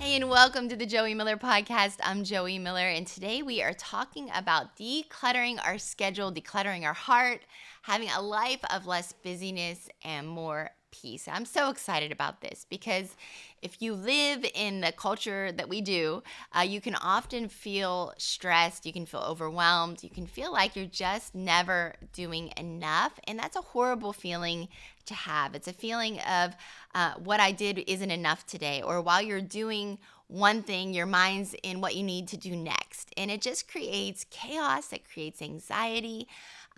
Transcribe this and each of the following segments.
Hey, and welcome to the Joie Miller podcast. I'm Joie Miller, and today we are talking about decluttering our schedule, decluttering our heart, having a life of less busyness and more peace. I'm so excited about this because if you live in the culture that we do, you can often feel stressed, you can feel overwhelmed, you can feel like you're just never doing enough, and that's a horrible feeling to have. It's a feeling of what I did isn't enough today, or while you're doing one thing, your mind's in what you need to do next. And it just creates chaos, it creates anxiety.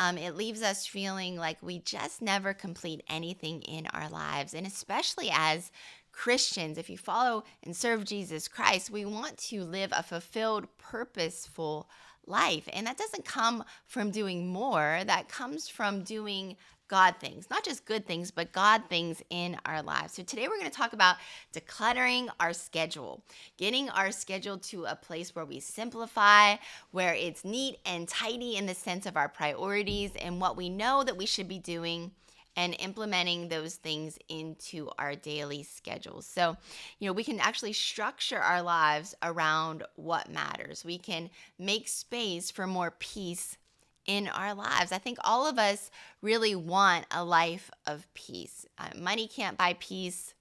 It leaves us feeling like we just never complete anything in our lives. And especially as Christians, if you follow and serve Jesus Christ, we want to live a fulfilled, purposeful life. And that doesn't come from doing more, that comes from doing God things, not just good things, but God things in our lives. So today we're going to talk about decluttering our schedule, getting our schedule to a place where we simplify, where it's neat and tidy in the sense of our priorities and what we know that we should be doing, and implementing those things into our daily schedules. So, we can actually structure our lives around what matters. We can make space for more peace in our lives. I think all of us really want a life of peace. Money can't buy peace.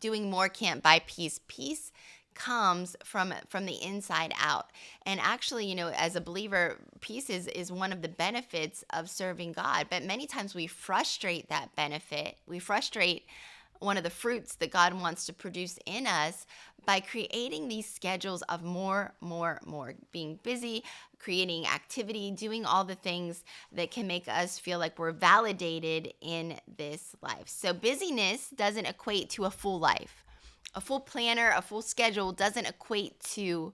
Doing more can't buy peace. Peace comes from the inside out. And actually, as a believer, peace is one of the benefits of serving God. But many times we frustrate that benefit. We frustrate one of the fruits that God wants to produce in us by creating these schedules of more, being busy, creating activity, doing all the things that can make us feel like we're validated in this life. So busyness doesn't equate to a full life. A full planner, a full schedule doesn't equate to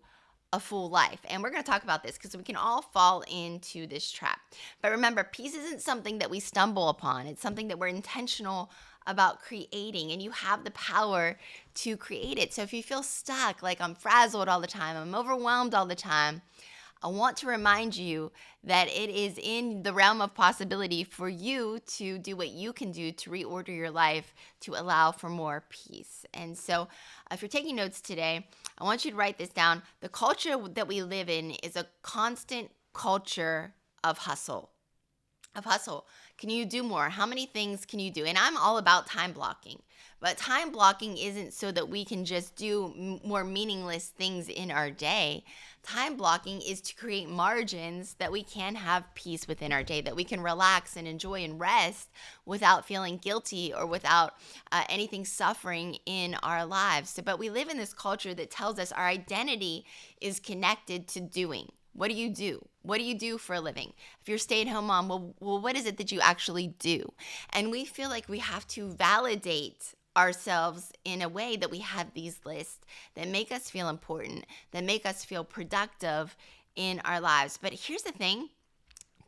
a full life. And we're going to talk about this because we can all fall into this trap. But remember, peace isn't something that we stumble upon. It's something that we're intentional about creating, and you have the power to create it. So if you feel stuck, like I'm frazzled all the time, I'm overwhelmed all the time, I want to remind you that it is in the realm of possibility for you to do what you can do to reorder your life to allow for more peace. And so if you're taking notes today, I want you to write this down. The culture that we live in is a constant culture of hustle. Can you do more? How many things can you do? And I'm all about time blocking. But time blocking isn't so that we can just do more meaningless things in our day. Time blocking is to create margins that we can have peace within our day, that we can relax and enjoy and rest without feeling guilty or without anything suffering in our lives. But we live in this culture that tells us our identity is connected to doing. What do you do? What do you do for a living? If you're a stay-at-home mom, well, what is it that you actually do? And we feel like we have to validate ourselves in a way that we have these lists that make us feel important, that make us feel productive in our lives. But here's the thing.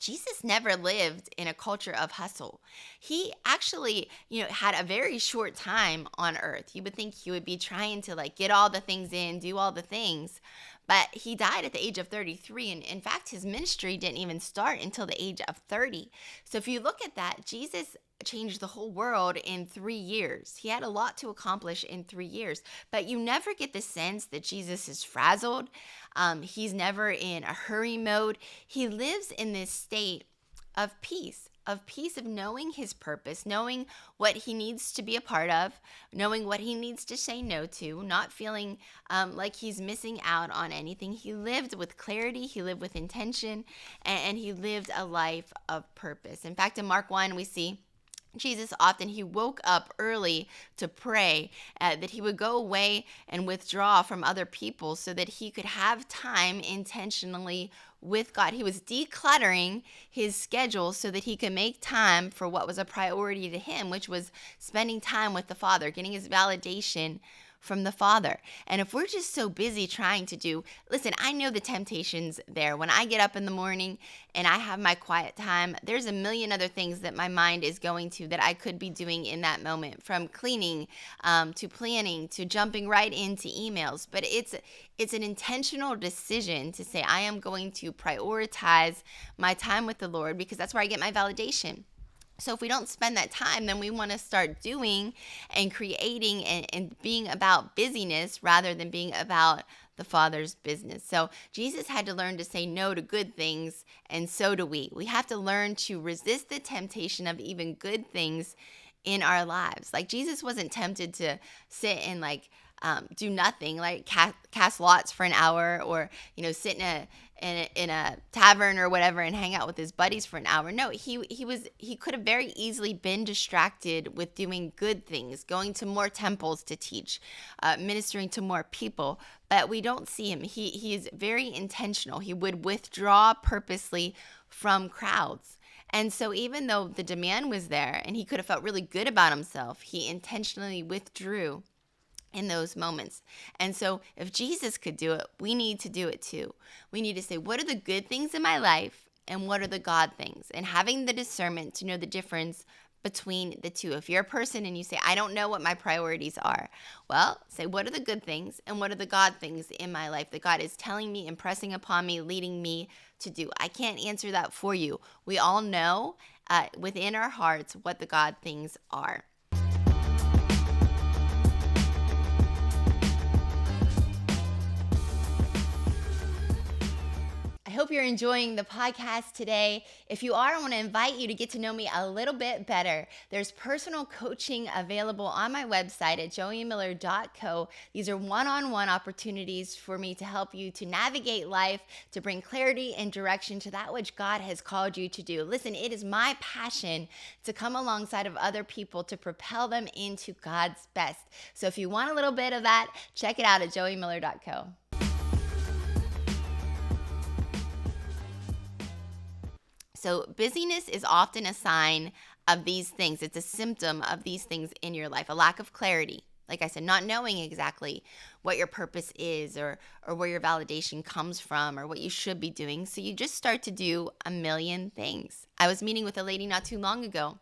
Jesus never lived in a culture of hustle. He actually, had a very short time on earth. You would think he would be trying to get all the things in, do all the things. But he died at the age of 33. And in fact, his ministry didn't even start until the age of 30. So if you look at that, Jesus changed the whole world in 3 years. He had a lot to accomplish in 3 years. But you never get the sense that Jesus is frazzled. He's never in a hurry mode. He lives in this state of peace, of knowing his purpose, knowing what he needs to be a part of, knowing what he needs to say no to, not feeling like he's missing out on anything. He lived with clarity, he lived with intention, and he lived a life of purpose. In fact, in Mark 1, we see Jesus often, he woke up early to pray, that he would go away and withdraw from other people so that he could have time intentionally with God. He was decluttering his schedule so that he could make time for what was a priority to him, which was spending time with the Father, getting his validation from the Father. And if we're just so busy trying to listen, I know the temptation's there. When I get up in the morning and I have my quiet time, there's a million other things that my mind is going to that I could be doing in that moment, from cleaning to planning to jumping right into emails. But it's an intentional decision to say, I am going to prioritize my time with the Lord because that's where I get my validation. So if we don't spend that time, then we want to start doing and creating and being about busyness rather than being about the Father's business. So Jesus had to learn to say no to good things, and so do we. We have to learn to resist the temptation of even good things in our lives. Like Jesus wasn't tempted to sit and do nothing, like cast lots for an hour, or sit in a tavern or whatever and hang out with his buddies for an hour. No, he could have very easily been distracted with doing good things, going to more temples to teach, ministering to more people. But we don't see him. He is very intentional. He would withdraw purposely from crowds. And so even though the demand was there and he could have felt really good about himself, he intentionally withdrew in those moments. And so if Jesus could do it, we need to do it too. We need to say, what are the good things in my life and what are the God things? And having the discernment to know the difference between the two. If you're a person and you say, I don't know what my priorities are, well, say, what are the good things and what are the God things in my life that God is telling me, impressing upon me, leading me to do? I can't answer that for you. We all know within our hearts what the God things are. I hope you're enjoying the podcast today. If you are, I want to invite you to get to know me a little bit better. There's personal coaching available on my website at joiemiller.co. These are one-on-one opportunities for me to help you to navigate life, to bring clarity and direction to that which God has called you to do. Listen, it is my passion to come alongside of other people to propel them into God's best. So if you want a little bit of that, check it out at joiemiller.co. So busyness is often a sign of these things. It's a symptom of these things in your life, a lack of clarity. Like I said, not knowing exactly what your purpose is or where your validation comes from or what you should be doing. So you just start to do a million things. I was meeting with a lady not too long ago.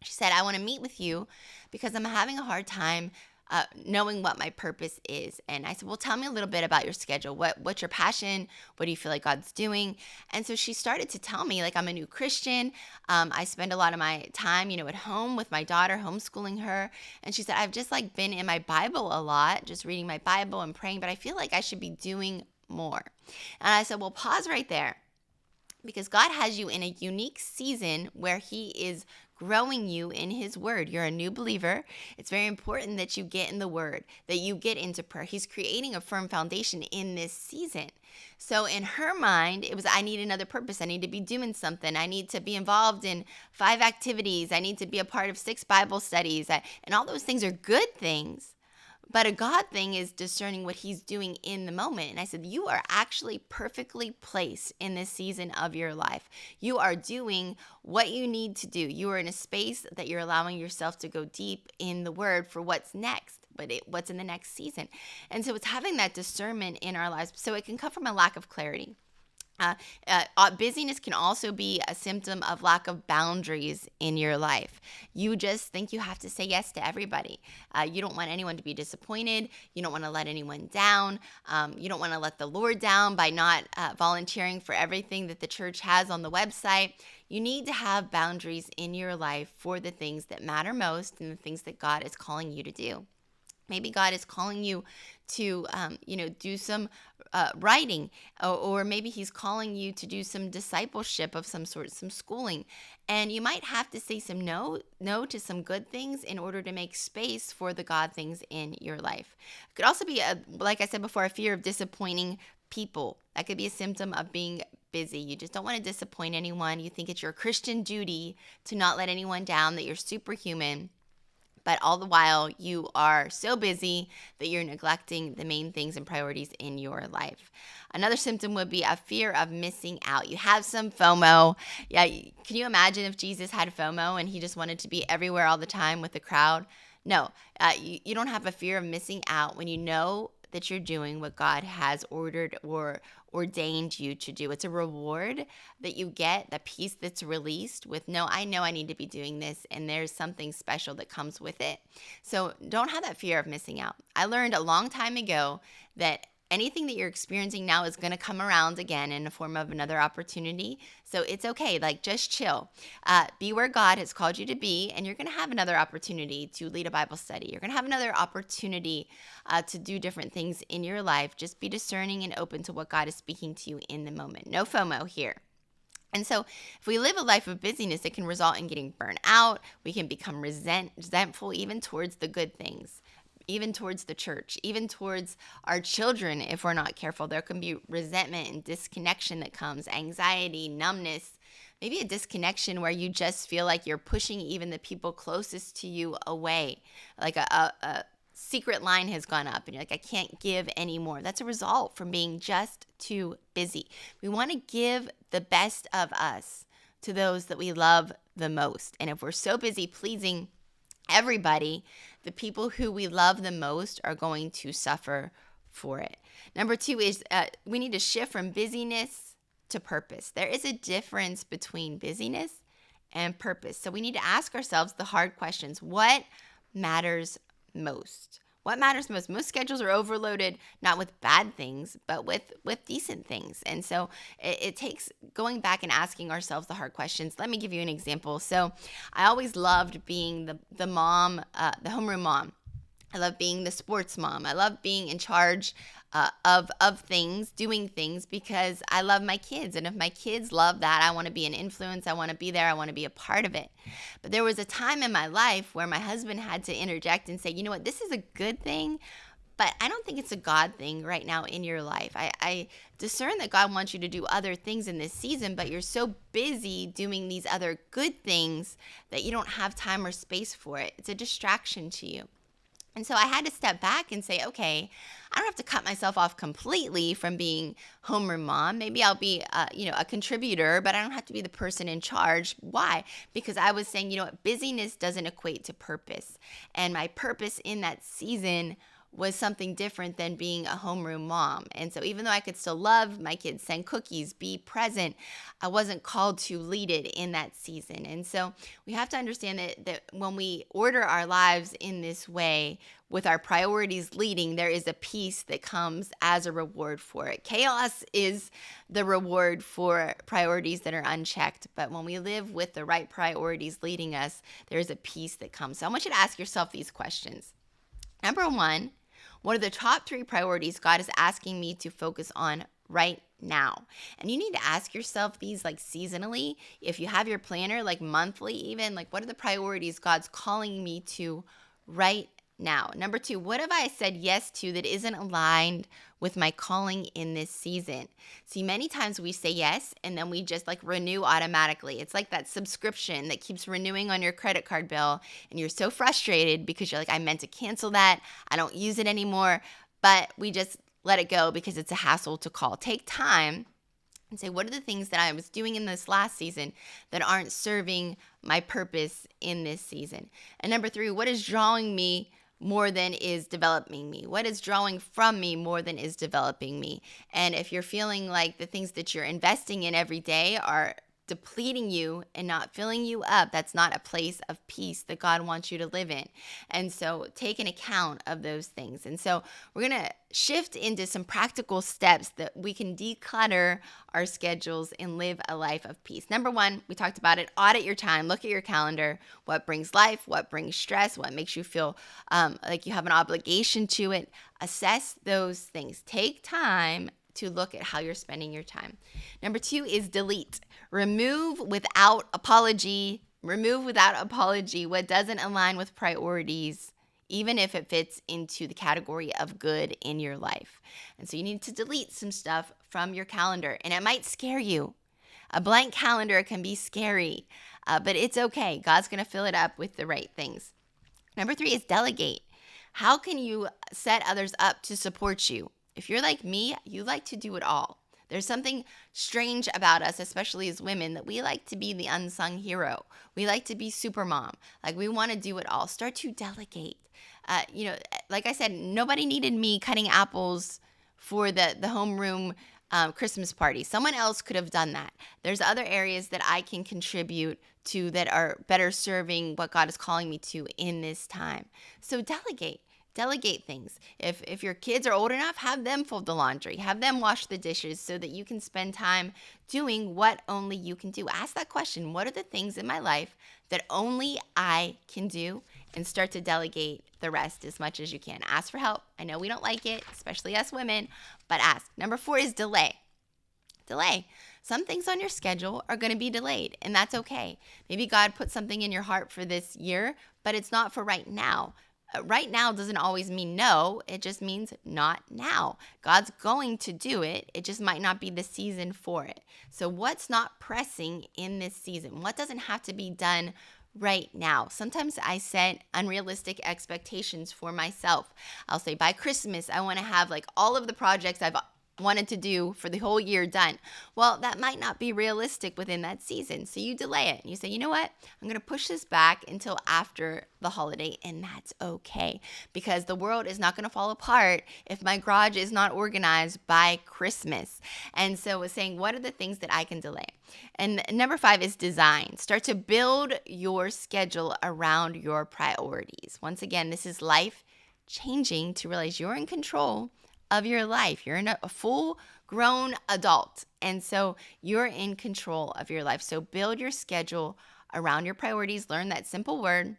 She said, I want to meet with you because I'm having a hard time knowing what my purpose is. And I said, well, tell me a little bit about your schedule. What's your passion? What do you feel like God's doing? And so she started to tell me, like, I'm a new Christian. I spend a lot of my time, at home with my daughter, homeschooling her. And she said, I've just been in my Bible a lot, just reading my Bible and praying, but I feel like I should be doing more. And I said, well, pause right there. Because God has you in a unique season where he is growing you in his word. You're a new believer. It's very important that you get in the word, that you get into prayer. He's creating a firm foundation in this season. So in her mind, it was, I need another purpose. I need to be doing something. I need to be involved in 5 activities. I need to be a part of 6 Bible studies. And all those things are good things. But a God thing is discerning what he's doing in the moment. And I said, you are actually perfectly placed in this season of your life. You are doing what you need to do. You are in a space that you're allowing yourself to go deep in the word for what's next, what's in the next season. And so it's having that discernment in our lives. So it can come from a lack of clarity. Busyness can also be a symptom of lack of boundaries in your life. You just think you have to say yes to everybody. You don't want anyone to be disappointed. You don't want to let anyone down. You don't want to let the Lord down by not volunteering for everything that the church has on the website. You need to have boundaries in your life for the things that matter most and the things that God is calling you to do. Maybe God is calling you to, do some writing, or maybe he's calling you to do some discipleship of some sort, some schooling. And you might have to say some no to some good things in order to make space for the God things in your life. It could also be, like I said before, a fear of disappointing people. That could be a symptom of being busy. You just don't want to disappoint anyone. You think it's your Christian duty to not let anyone down, that you're superhuman. But all the while, you are so busy that you're neglecting the main things and priorities in your life. Another symptom would be a fear of missing out. You have some FOMO. Yeah, can you imagine if Jesus had FOMO and he just wanted to be everywhere all the time with the crowd? No, you don't have a fear of missing out when you know that you're doing what God has ordered or ordained you to do. It's a reward that you get, the peace that's released with, no, I know I need to be doing this, and there's something special that comes with it. So don't have that fear of missing out. I learned a long time ago that anything that you're experiencing now is going to come around again in the form of another opportunity. So it's okay. Like, just chill. Be where God has called you to be, and you're going to have another opportunity to lead a Bible study. You're going to have another opportunity to do different things in your life. Just be discerning and open to what God is speaking to you in the moment. No FOMO here. And so if we live a life of busyness, it can result in getting burnt out. We can become resentful even towards the good things, even towards the church, even towards our children. If we're not careful, there can be resentment and disconnection that comes, anxiety, numbness, maybe a disconnection where you just feel like you're pushing even the people closest to you away, like a secret line has gone up and you're like, I can't give anymore. That's a result from being just too busy. We want to give the best of us to those that we love the most. And if we're so busy pleasing everybody, the people who we love the most are going to suffer for it. Number 2 is we need to shift from busyness to purpose. There is a difference between busyness and purpose. So we need to ask ourselves the hard questions. What matters most? What matters most? Most schedules are overloaded, not with bad things, but with decent things. And so it takes going back and asking ourselves the hard questions. Let me give you an example. So I always loved being the mom, the homeroom mom. I love being the sports mom. I love being in charge of things, doing things, because I love my kids. And if my kids love that, I want to be an influence. I want to be there. I want to be a part of it. But there was a time in my life where my husband had to interject and say, you know what, this is a good thing, but I don't think it's a God thing right now in your life. I discern that God wants you to do other things in this season, but you're so busy doing these other good things that you don't have time or space for it. It's a distraction to you. And so I had to step back and say, okay, I don't have to cut myself off completely from being homeroom mom. Maybe I'll be, a contributor, but I don't have to be the person in charge. Why? Because I was saying, you know what, busyness doesn't equate to purpose. And my purpose in that season was something different than being a homeroom mom. And so even though I could still love my kids, send cookies, be present, I wasn't called to lead it in that season. And so we have to understand that when we order our lives in this way, with our priorities leading, there is a peace that comes as a reward for it. Chaos is the reward for priorities that are unchecked. But when we live with the right priorities leading us, there's a peace that comes. So I want you to ask yourself these questions. Number 1, what are the top 3 priorities God is asking me to focus on right now? And you need to ask yourself these like seasonally. If you have your planner, like monthly even, like what are the priorities God's calling me to right now? Number 2, what have I said yes to that isn't aligned with my calling in this season? See, many times we say yes and then we just like renew automatically. It's like that subscription that keeps renewing on your credit card bill, and you're so frustrated because you're like, I meant to cancel that. I don't use it anymore, but we just let it go because it's a hassle to call. Take time and say, what are the things that I was doing in this last season that aren't serving my purpose in this season? And number 3, what is drawing me more than is developing me? What is drawing from me more than is developing me? And if you're feeling like the things that you're investing in every day are depleting you and not filling you up, that's not a place of peace that God wants you to live in. And so take an account of those things. And so we're going to shift into some practical steps that we can declutter our schedules and live a life of peace. Number 1, we talked about it. Audit your time. Look at your calendar. What brings life? What brings stress? What makes you feel like you have an obligation to it? Assess those things. Take time to look at how you're spending your time. Number 2 is delete. Remove without apology. Remove without apology what doesn't align with priorities, even if it fits into the category of good in your life. And so you need to delete some stuff from your calendar, and it might scare you. A blank calendar can be scary, but it's okay. God's going to fill it up with the right things. Number 3 is delegate. How can you set others up to support you? If you're like me, you like to do it all. There's something strange about us, especially as women, that we like to be the unsung hero. We like to be super mom. Like we want to do it all. Start to delegate. Like I said, nobody needed me cutting apples for the homeroom Christmas party. Someone else could have done that. There's other areas that I can contribute to that are better serving what God is calling me to in this time. So delegate. Delegate things. If your kids are old enough, have them fold the laundry, have them wash the dishes so that you can spend time doing what only you can do. Ask that question, what are the things in my life that only I can do? And start to delegate the rest as much as you can. Ask for help. I know we don't like it, especially us women, but ask. Number 4 is delay. Delay. Some things on your schedule are going to be delayed, and that's okay. Maybe God put something in your heart for this year, but it's not for right now. Right now doesn't always mean no. It just means not now. God's going to do it. It just might not be the season for it. So what's not pressing in this season? What doesn't have to be done right now? Sometimes I set unrealistic expectations for myself. I'll say by Christmas, I want to have like all of the projects I've wanted to do for the whole year done. Well, that might not be realistic within that season. So you delay it and you say, you know what? I'm going to push this back until after the holiday, and that's okay, because the world is not going to fall apart if my garage is not organized by Christmas. And so we're saying, what are the things that I can delay? And number 5 is design. Start to build your schedule around your priorities. Once again, this is life changing to realize you're in control of your life. You're a full-grown adult, and so you're in control of your life. So build your schedule around your priorities. Learn that simple word,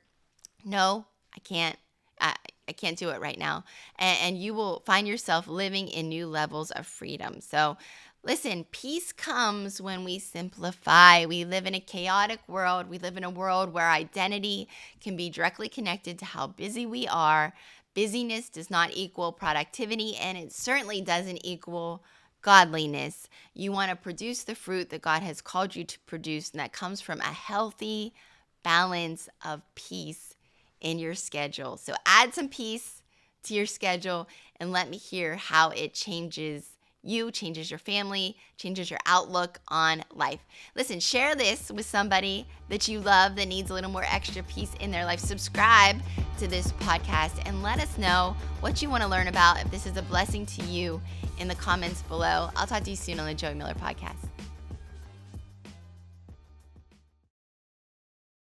no, I can't. I can't do it right now. And you will find yourself living in new levels of freedom. So listen, peace comes when we simplify. We live in a chaotic world. We live in a world where identity can be directly connected to how busy we are. Busyness does not equal productivity, and it certainly doesn't equal godliness. You want to produce the fruit that God has called you to produce, and that comes from a healthy balance of peace in your schedule. So add some peace to your schedule and let me hear how it changes you, changes your family, changes your outlook on life. Listen, share this with somebody that you love that needs a little more extra peace in their life. Subscribe to this podcast and let us know what you want to learn about, if this is a blessing to you, in the comments below. I'll talk to you soon on the Joie Miller podcast.